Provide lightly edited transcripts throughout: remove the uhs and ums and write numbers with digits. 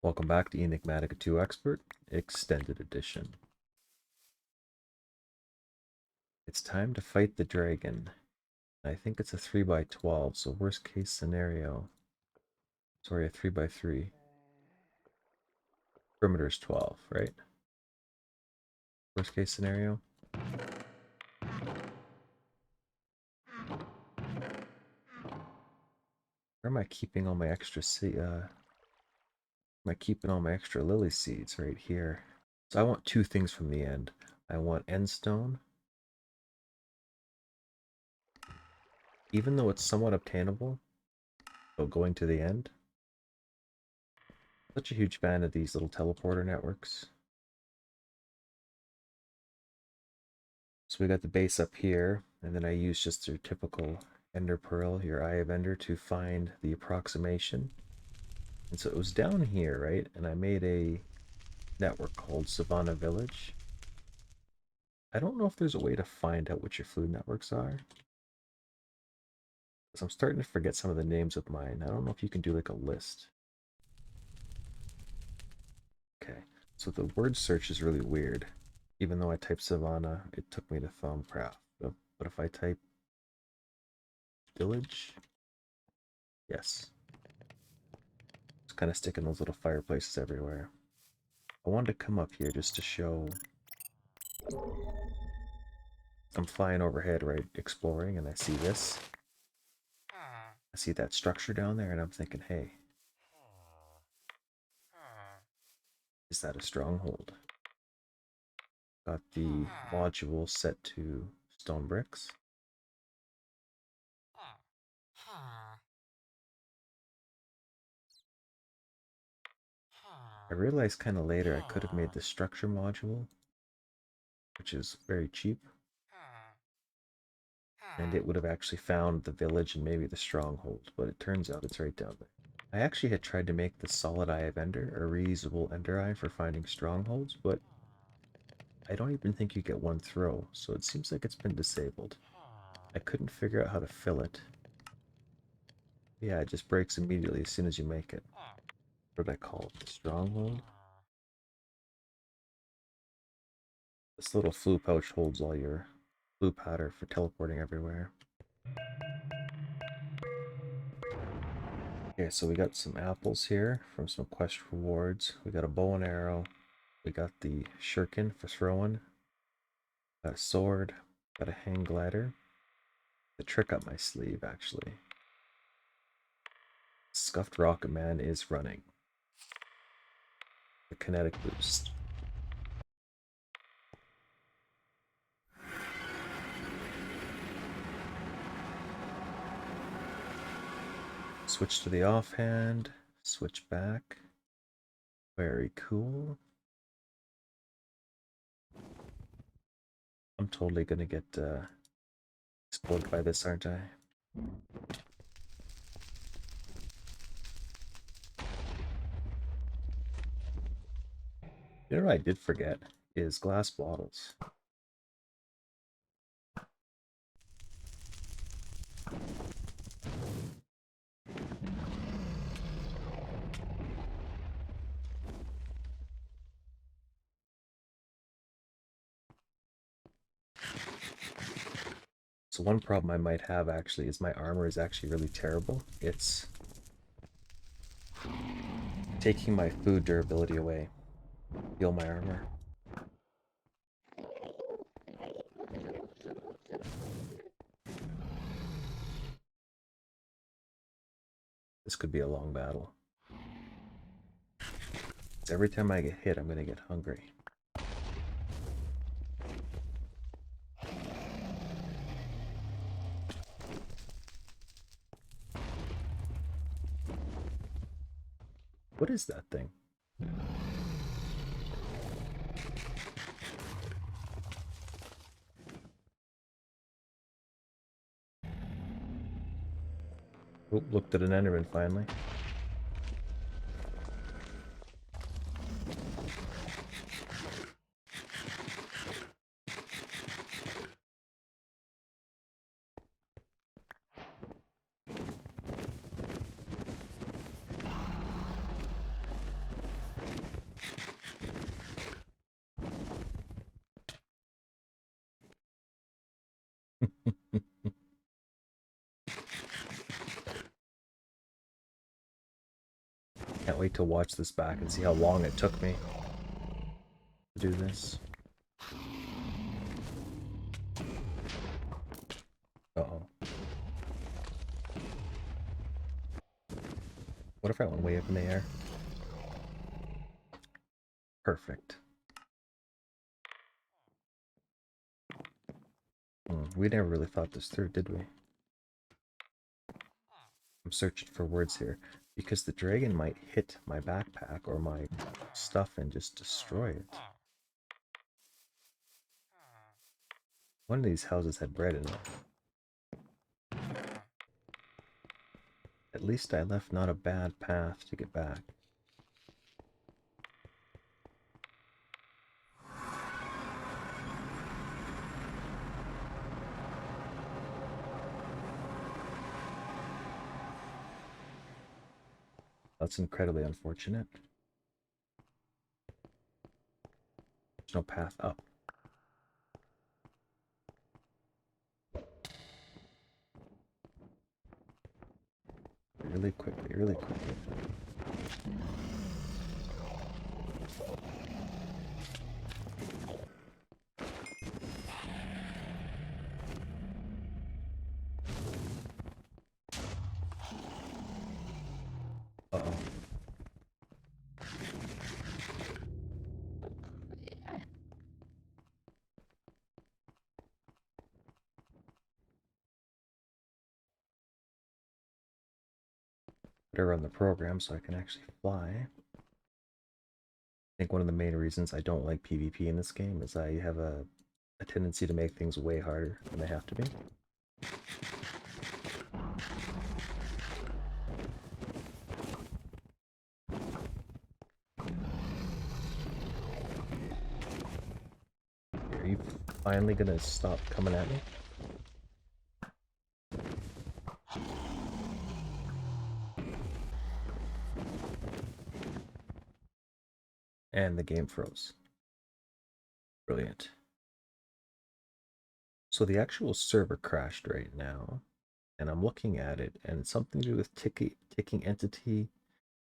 Welcome back to Enigmatica 2 Expert, Extended Edition. It's time to fight the dragon. I think it's a 3x12, so worst case scenario. Sorry, a 3x3. Perimeter's 12, right? Worst case scenario. Where am I keeping all my extra am I keeping all my extra lily seeds? Right here. So I want two things from the end. I want endstone. Even though it's somewhat obtainable, so going to the end. Such a huge fan of these little teleporter networks. So we got the base up here, and then I use just your typical Ender Pearl, your Eye of Ender, to find the approximation. And so it was down here, right? And I made a network called Savannah Village. I don't know if there's a way to find out what your food networks are. Because I'm starting to forget some of the names of mine. I don't know if you can do like a list. Okay, so the word search is really weird. Even though I typed Savannah, it took me to Thumbcraft. But if I type village, yes. It's kind of sticking those little fireplaces everywhere. I wanted to come up here just to show I'm flying overhead, right, exploring, and I see this. I see that structure down there, and I'm thinking, hey, is that a stronghold? Got the module set to stone bricks. I realized kind of later I could have made the structure module, which is very cheap, and it would have actually found the village and maybe the stronghold, but it turns out it's right down there. I actually had tried to make the solid eye of Ender, a reusable Ender eye for finding strongholds, but I don't even think you get one throw, so it seems like it's been disabled. I couldn't figure out how to fill it. Yeah, it just breaks immediately as soon as you make it. What did I call it? The stronghold? This little flue pouch holds all your flue powder for teleporting everywhere. Okay, so we got some apples here from some quest rewards. We got a bow and arrow. We got the shuriken for throwing. Got a sword. Got a hang glider. The trick up my sleeve, actually. Scuffed Rocket Man is running. The kinetic boost. Switch to the offhand. Switch back. Very cool. I'm totally gonna get exploded by this, aren't I? You know what I did forget is glass bottles. So one problem I might have actually is my armor is actually really terrible. It's taking my food durability away. Heal my armor. This could be a long battle. Every time I get hit, I'm gonna get hungry. What is that thing? Oh, looked at an Enderman finally. Can't wait to watch this back and see how long it took me to do this. Uh-oh. What if I went way up in the air? Perfect. We never really thought this through, did we? I'm searching for words here. Because the dragon might hit my backpack or my stuff and just destroy it. One of these houses had bread in it. At least I left not a bad path to get back. That's incredibly unfortunate. There's no path up. Really quickly, really quickly. Uh-oh. Better run the program so I can actually fly. I think one of the main reasons I don't like PvP in this game is I have a tendency to make things way harder than they have to be. Are you finally gonna stop coming at me? And the game froze. Brilliant. So the actual server crashed right now, and I'm looking at it, and it's something to do with ticking entity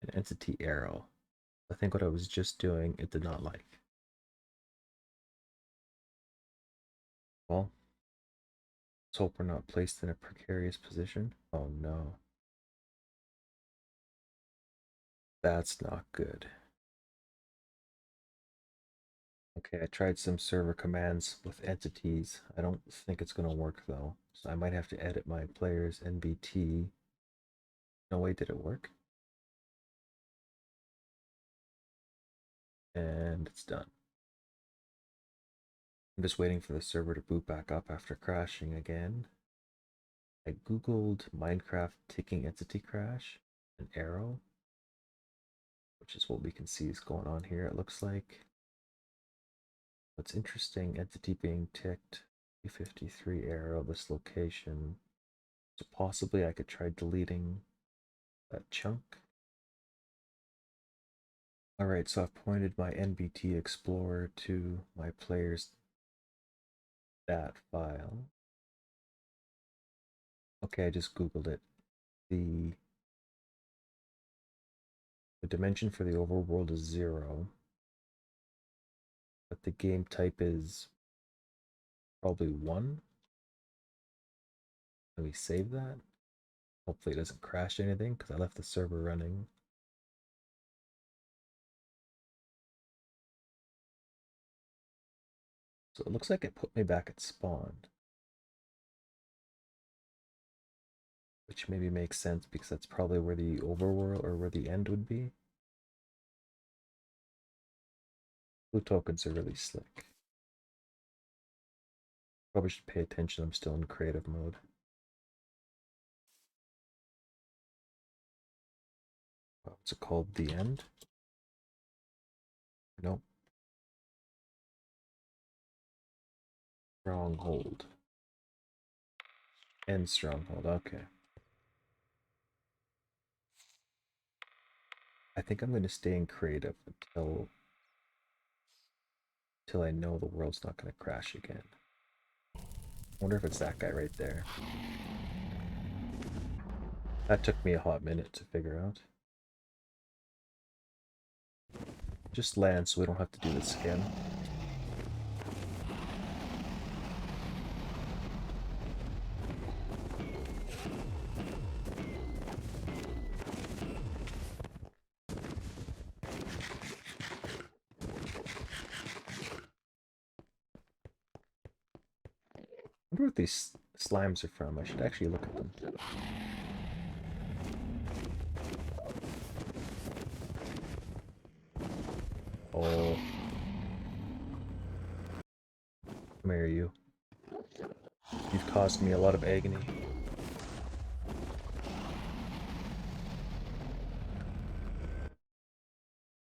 and entity arrow. I think what I was just doing, it did not like. Well, let's hope we're not placed in a precarious position. Oh no. That's not good. Okay, I tried some server commands with entities. I don't think it's going to work though. So I might have to edit my player's NBT. No way, did it work? And it's done. I'm just waiting for the server to boot back up after crashing again. I googled Minecraft ticking entity crash, an arrow, which is what we can see is going on here, it looks like. What's interesting, entity being ticked, E53 arrow, this location. So possibly I could try deleting that chunk. Alright, so I've pointed my NBT Explorer to my player's dat file. Okay, I just googled it. The dimension for the overworld is 0, but the game type is probably 1. Let me save that. Hopefully it doesn't crash anything because I left the server running. So it looks like it put me back at spawn, which maybe makes sense because that's probably where the overworld or where the end would be. Blue tokens are really slick. Probably should pay attention, I'm still in creative mode. What's it called? The end? Nope. Stronghold. End stronghold, okay. I think I'm going to stay in creative until I know the world's not going to crash again. Wonder if it's that guy right there. That took me a hot minute to figure out. Just land so we don't have to do this again. I wonder what these slimes are from. I should actually look at them. Oh. Come here, you. You've caused me a lot of agony.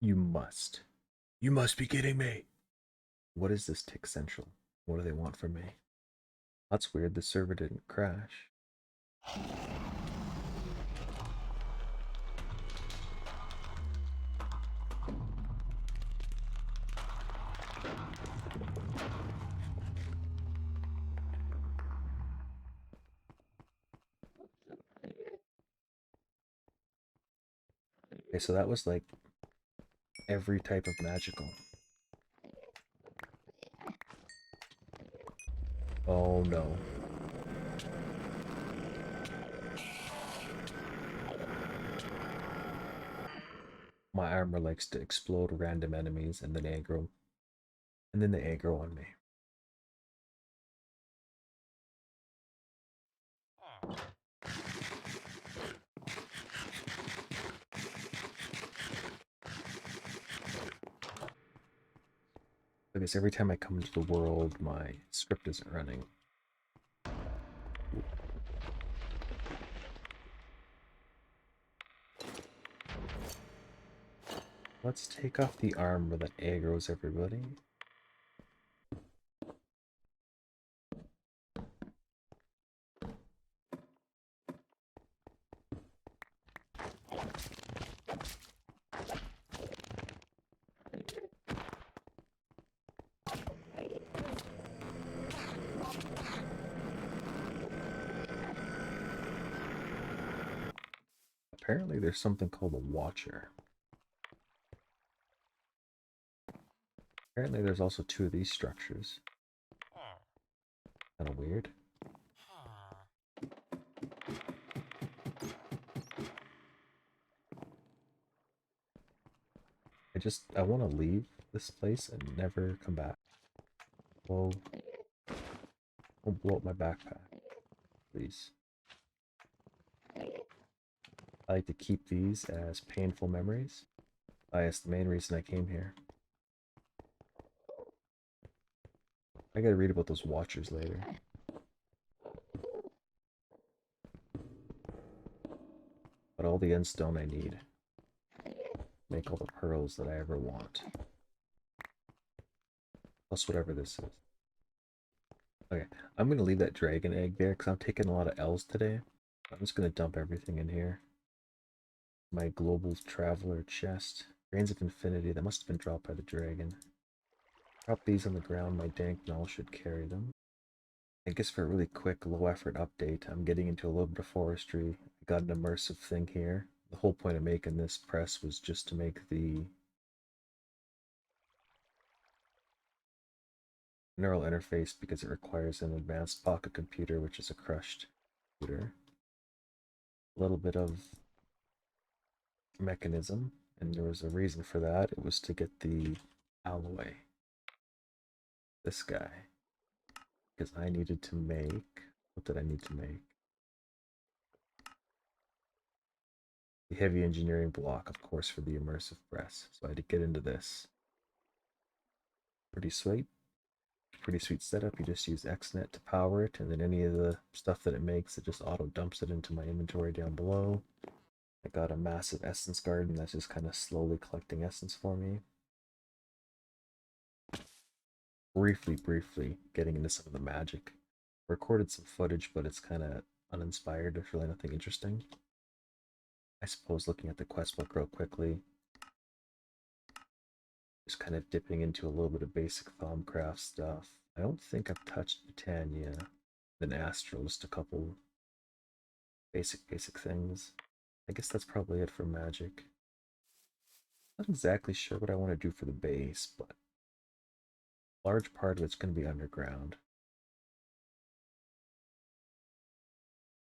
You must. You must be kidding me. What is this tick central? What do they want from me? That's weird, the server didn't crash. Okay, so that was like every type of magical. Oh no. My armor likes to explode random enemies and then aggro. And then they aggro on me. I guess every time I come into the world, my script isn't running. Let's take off the armor that aggroes everybody. Apparently there's something called a watcher. Apparently there's also two of these structures. Kind of weird. I want to leave this place and never come back. Whoa. Don't blow up my backpack, please. I like to keep these as painful memories. It's the main reason I came here. I gotta read about those watchers later. But all the endstone I need. Make all the pearls that I ever want. Plus whatever this is. Okay, I'm gonna leave that dragon egg there because I'm taking a lot of L's today. I'm just gonna dump everything in here. My global traveler chest. Grains of infinity, that must have been dropped by the dragon. Drop these on the ground, my dank null should carry them. I guess for a really quick, low effort update, I'm getting into a little bit of forestry. I got an immersive thing here. The whole point of making this press was just to make the neural interface because it requires an advanced pocket computer, which is a crushed computer. A little bit of mechanism, and there was a reason for that. It was to get the alloy. This guy. Because I needed to make... What did I need to make? The heavy engineering block, of course, for the immersive press. So I had to get into this. Pretty sweet. Pretty sweet setup. You just use XNet to power it, and then any of the stuff that it makes, it just auto dumps it into my inventory down below. I got a massive essence garden that's just kind of slowly collecting essence for me. Briefly getting into some of the magic. Recorded some footage, but it's kind of uninspired. There's really nothing interesting. I suppose looking at the quest book real quickly, just kind of dipping into a little bit of basic Thaumcraft stuff. I don't think I've touched Britannia. Then astral, just a couple basic things. I guess that's probably it for magic. Not exactly sure what I want to do for the base, but a large part of it's going to be underground.